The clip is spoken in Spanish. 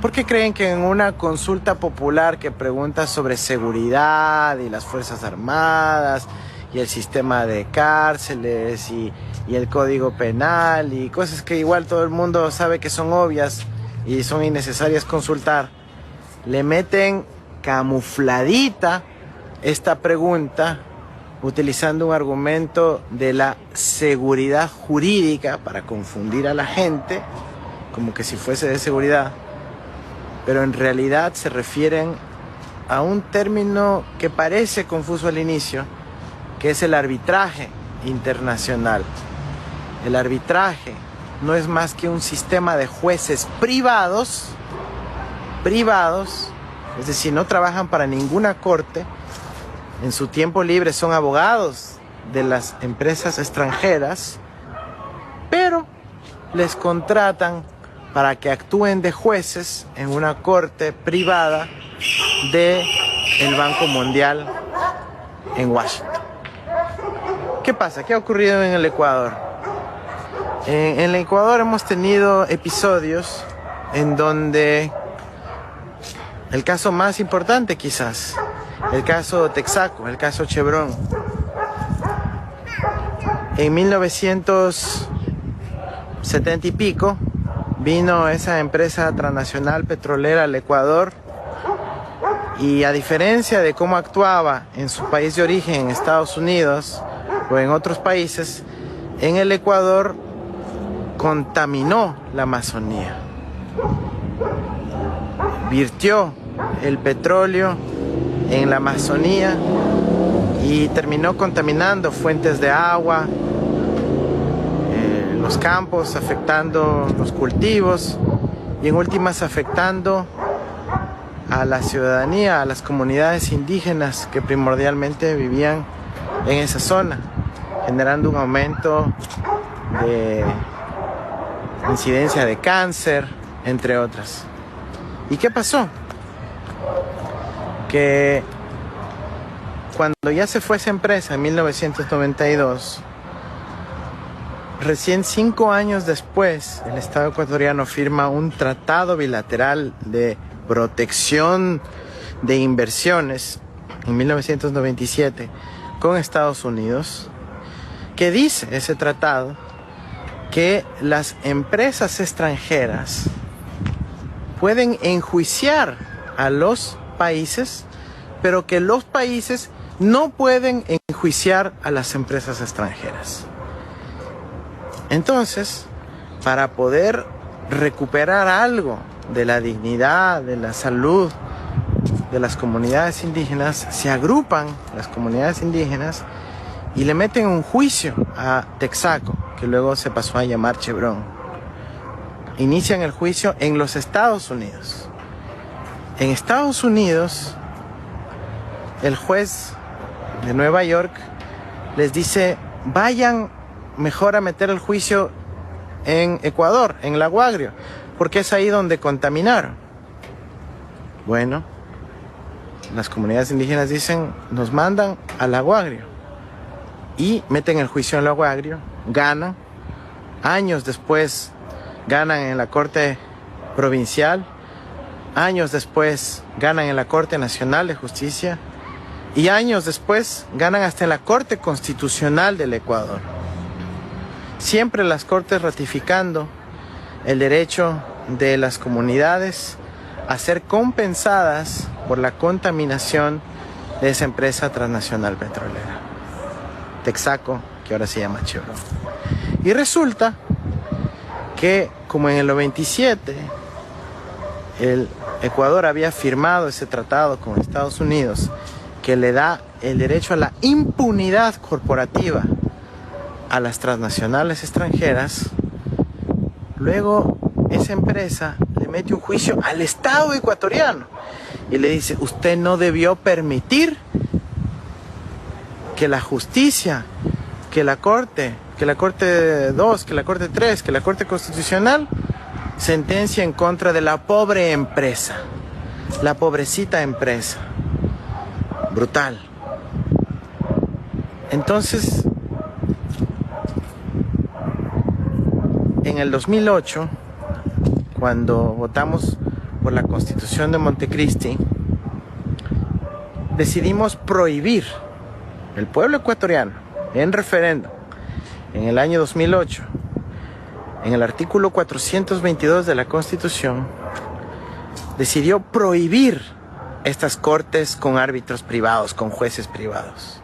¿Por qué creen que en una consulta popular que pregunta sobre seguridad y las Fuerzas Armadas y el sistema de cárceles y el Código Penal y cosas que igual todo el mundo sabe que son obvias y son innecesarias consultar, le meten camufladita esta pregunta utilizando un argumento de la seguridad jurídica para confundir a la gente, como que si fuese de seguridad, pero en realidad se refieren a un término que parece confuso al inicio, que es el arbitraje internacional. El arbitraje no es más que un sistema de jueces privados, es decir, no trabajan para ninguna corte, en su tiempo libre son abogados de las empresas extranjeras, pero les contratan para que actúen de jueces en una corte privada del Banco Mundial en Washington. ¿Qué pasa? ¿Qué ha ocurrido en el Ecuador? En el Ecuador hemos tenido episodios en donde el caso más importante quizás, el caso Texaco, el caso Chevron. En 1970 y pico vino esa empresa transnacional petrolera al Ecuador y a diferencia de cómo actuaba en su país de origen, en Estados Unidos o en otros países, en el Ecuador contaminó la Amazonía. Virtió el petróleo en la Amazonía y terminó contaminando fuentes de agua, los campos, afectando los cultivos y en últimas afectando a la ciudadanía, a las comunidades indígenas que primordialmente vivían en esa zona, generando un aumento de incidencia de cáncer, entre otras. ¿Y qué pasó? Que cuando ya se fue esa empresa en 1992, recién 5 años después, el Estado ecuatoriano firma un tratado bilateral de protección de inversiones en 1997 con Estados Unidos, que dice ese tratado que las empresas extranjeras pueden enjuiciar a los países, pero que los países no pueden enjuiciar a las empresas extranjeras. Entonces, para poder recuperar algo de la dignidad, de la salud de las comunidades indígenas, se agrupan las comunidades indígenas y le meten un juicio a Texaco, que luego se pasó a llamar Chevron. Inician el juicio en los Estados Unidos. En Estados Unidos, el juez de Nueva York les dice, vayan mejor a meter el juicio en Ecuador, en Lago Agrio, porque es ahí donde contaminaron. Bueno, las comunidades indígenas dicen, nos mandan al Lago Agrio y meten el juicio en Lago Agrio, ganan, años después ganan en la Corte Provincial, años después ganan en la Corte Nacional de Justicia y años después ganan hasta en la Corte Constitucional del Ecuador. Siempre las cortes ratificando el derecho de las comunidades a ser compensadas por la contaminación de esa empresa transnacional petrolera, Texaco, que ahora se llama Chevron. Y resulta que, como en el 97, el Ecuador había firmado ese tratado con Estados Unidos que le da el derecho a la impunidad corporativa a las transnacionales extranjeras, luego esa empresa le mete un juicio al Estado ecuatoriano y le dice, usted no debió permitir que la justicia, que la Corte 2, que la Corte 3, que la Corte Constitucional sentencia en contra de la pobre empresa, la pobrecita empresa. Brutal. Entonces, en el 2008, cuando votamos por la Constitución de Montecristi, decidimos prohibir, el pueblo ecuatoriano, en referendo, en el año 2008, en el artículo 422 de la Constitución, decidió prohibir estas cortes con árbitros privados, con jueces privados.